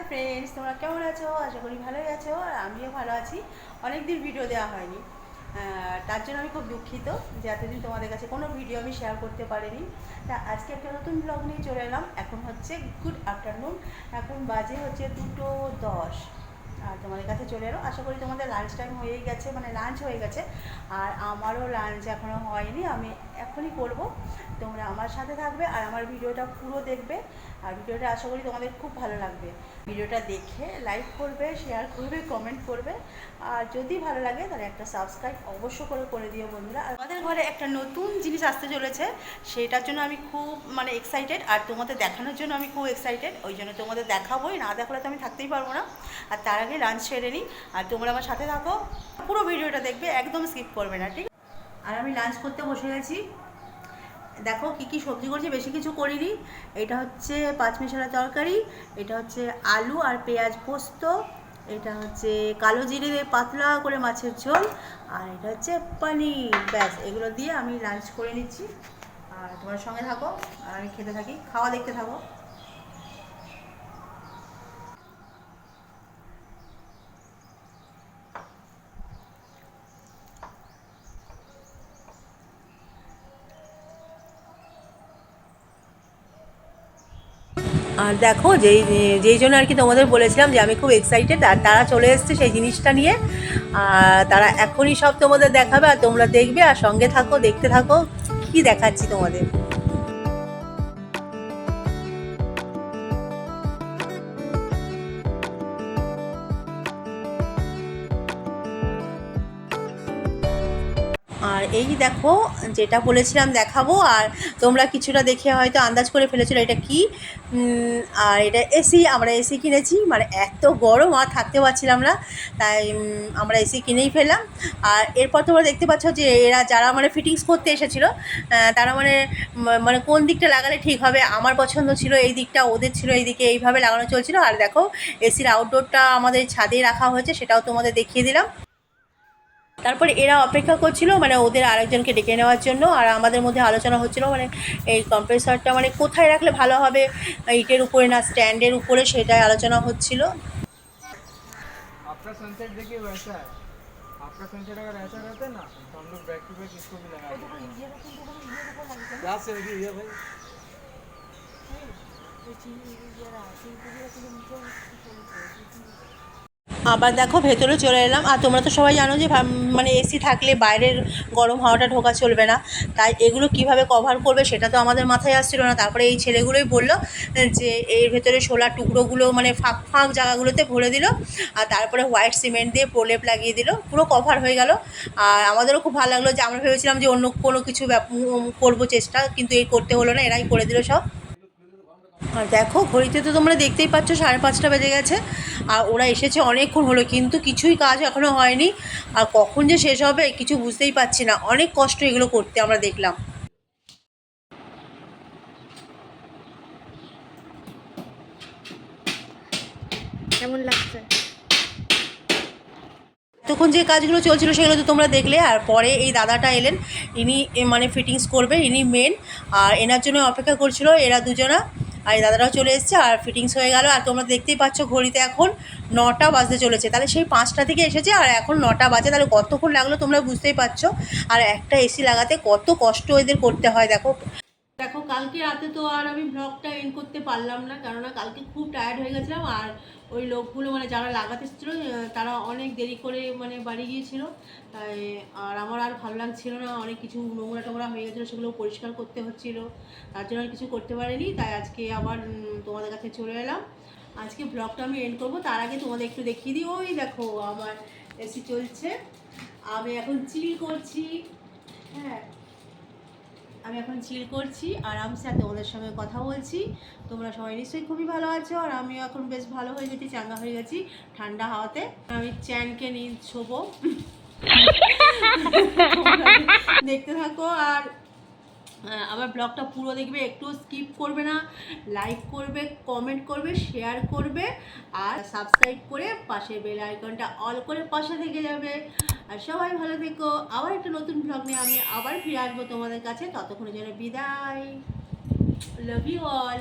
Friends, তোমরা কেমন আছো? আশা করি ভালোই আছো, আর আমিও ভালো আছি। অনেক দিন ভিডিও দেওয়া হয়নি, তার জন্য আমি খুব দুঃখিত যে এতদিন তোমাদের কাছে কোনো ভিডিও আমি শেয়ার করতে পারিনি। তা আজকে একটা নতুন ব্লগ নিয়ে চলে এলাম। এখন হচ্ছে গুড আফটারনুন, এখন বাজে হচ্ছে 2:10, আর তোমাদের কাছে চলে এলো। আশা করি তোমাদের লাঞ্চ টাইম হয়েই গেছে, মানে লাঞ্চ হয়ে গেছে, আর আমারও লাঞ্চ এখনও হয়নি, আমি এখনই করব। তোমরা আমার সাথে থাকবে আর আমার ভিডিওটা পুরো দেখবে, আর ভিডিওটা আশা করি তোমাদের খুব ভালো লাগবে। ভিডিওটা দেখে লাইক করবে, শেয়ার করবে, কমেন্ট করবে, আর যদি ভালো লাগে তাহলে একটা সাবস্ক্রাইব অবশ্য করে দিও বন্ধুরা। আর আমাদের ঘরে একটা নতুন জিনিস আসতে চলেছে, সেটার জন্য আমি খুব এক্সাইটেড, আর তোমাদের দেখানোর জন্য আমি খুব এক্সাইটেড। ওই জন্য তোমাদের দেখাবোই, না দেখালে তো আমি থাকতেই পারবো না। আর তার আগে লাঞ্চ সেরে নিই, আর তোমরা আমার সাথে থাকো, পুরো ভিডিওটা দেখবে, একদম স্কিপ করবে না, ঠিক? আর আমি লাঞ্চ করতে বসে গেছি। দেখো কি কি সবজি করছি, বেশি কিছু করিনি। এটা হচ্ছে পাঁচমিশালা তরকারি, এটা হচ্ছে আলু আর পেঁয়াজ পোস্ত, এটা হচ্ছে কালো জিরে দিয়ে পাতলা করে মাছের ঝোল, আর এটা হচ্ছে পনির। ব্যাস, এগুলো দিয়ে আমি লাঞ্চ করে নিচ্ছি। আর তোমার সঙ্গে থাকো, আর আমি খেতে থাকি, খাওয়া দেখতে থাকো। আর দেখো, যেই যেই জন্য আর কি তোমাদের বলেছিলাম যে আমি খুব এক্সাইটেড, আর তারা চলে এসছে সেই জিনিসটা নিয়ে। আর তারা এখনই সব তোমাদের দেখাবে, আর তোমরা দেখবে, আর সঙ্গে থাকো, দেখতে থাকো কি দেখাচ্ছি তোমাদের। আর এই দেখো, যেটা বলেছিলাম দেখাবো, আর তোমরা কিছুটা দেখে হয়তো আন্দাজ করে ফেলেছিলো এটা কি। আর এটা এসি, আমরা এসি কিনেছি, মানে এত গরম আর থাকতে পারছিলাম না, তাই আমরা এসি কিনেই ফেললাম। আর এরপর তোমরা দেখতে পাচ্ছ যে এরা যারা মানে ফিটিংস করতে এসেছিলো, তারা মানে কোন দিকটা লাগালে ঠিক হবে। আমার পছন্দ ছিল এই দিকটা, ওদের ছিল এই দিকে, এইভাবে লাগানো চলছিল। আর দেখো, এসির আউটডোরটা আমাদের ছাদে রাখা হয়েছে, সেটাও তোমাদের দেখিয়ে দিলাম। তারপরে এরা অপেক্ষা করছিল, মানে ওদের আরেকজনকে ডেকে নেওয়ার জন্য, আর আমাদের মধ্যে আলোচনা হচ্ছিল মানে এই কম্প্রেসারটা মানে কোথায় রাখলে ভালো হবে, ইটের উপরে না স্ট্যান্ডের উপরে, সেটাই আলোচনা হচ্ছিল। आपका सनसेट देखिए वैसा है। आपका सनसेट अगर ऐसा रहता है ना तो हम लोग बैक टू बैक इसको भी लगा देते हैं। क्या से लगी है भाई? আবার দেখো ভেতরে চলে এলাম। আর তোমরা তো সবাই জানো যে মানে এসি থাকলে বাইরের গরম হাওয়াটা ঢোকা চলবে না, তাই এগুলো কিভাবে কভার করবে সেটা তো আমাদের মাথায় আসছিল না। তারপরে এই ছেলেগুলোই বললো যে এর ভেতরে শোলার টুকরোগুলো মানে ফাঁক ফাঁক জায়গাগুলোতে ভরে দিল, আর তারপরে হোয়াইট সিমেন্ট দিয়ে প্রলেপ লাগিয়ে দিল, পুরো কভার হয়ে গেল। আর আমাদেরও খুব ভালো লাগলো, যে আমরা ভেবেছিলাম যে অন্য কোনো কিছু করবো চেষ্টা, কিন্তু এই করতে হলো না, এরাই করে দিল সব। আর দেখো ঘড়িতে তো তোমরা দেখতেই পাচ্ছ 5:30 বেজে গেছে, আর ওরা এসেছে অনেকক্ষণ হলো, কিন্তু কিছুই কাজ এখনও হয়নি। আর কখন যে শেষ হবে কিছু বুঝতেই পারছি না, অনেক কষ্ট এগুলো করতে আমরা দেখলাম। কেমন লাগছে? তখন যে কাজগুলো চলছিল সেগুলো তো তোমরা দেখলে। আর পরে এই দাদাটা এলেন, ইনি মানে ফিটিংস করবে, ইনি মেন, আর এনার জন্য অপেক্ষা করছিল এরা দুজনা। আর এই দাদাটাও চলে এসেছে, আর ফিটিংস হয়ে গেল। আর তোমরা দেখতেই পাচ্ছ ঘড়িতে এখন 9টা বাজতে চলেছে, তাহলে সেই 5টা থেকে এসেছে আর এখন 9টা বাজে, তাহলে কতক্ষণ লাগলো তোমরা বুঝতেই পারছো। আর একটা এসি লাগাতে কত কষ্ট এদের করতে হয় দেখো। দেখো কালকে রাতে তো আর আমি ব্লগটা এন্ড করতে পারলাম না, কেননা কালকে খুব টায়ার্ড হয়ে গেছিলাম। আর ওই লোকগুলো মানে যারা লাগাতে এসেছিলো তারা অনেক দেরি করে মানে বাড়ি গিয়েছিলো, তাই আর আমার আর ভালো লাগছিল না। অনেক কিছু নোংরা টোংরা হয়ে গেছিলো, সেগুলো পরিষ্কার করতে হচ্ছিলো, তার জন্য আর কিছু করতে পারিনি। তাই আজকে আবার তোমাদের কাছে চলে এলাম। আজকে ব্লগটা আমি এন্ড করবো, তার আগে তোমাদের একটু দেখিয়ে দিই। ওই দেখো আমার এসি চলছে, আমি এখন চিল করছি। হ্যাঁ, আমি এখন চিল করছি আরামসে, আর তোমাদের সঙ্গে কথা বলছি। তোমরা সবাই নিশ্চয়ই খুবই ভালো আছো, আর আমিও এখন বেশ ভালো হয়ে গেছি, চাঙ্গা হয়ে গেছি ঠান্ডা হাওয়াতে। আমি চ্যানকে নিয়ে শোবো। দেখতে থাকো, আর আমার ব্লগটা পুরো দেখবে, একটু স্কিপ করবে না, লাইক করবে, কমেন্ট করবে, শেয়ার করবে, আর সাবস্ক্রাইব করে পাশে বেল আইকনটা অল করে পাশে থেকে যাবে। আর সবাই ভালো থেকো, আবার একটা নতুন ব্লগ নিয়ে আমি আবার ফিরে আসবো তোমাদের কাছে। ততক্ষণের জন্য বিদায়, লাভ ইউ অল।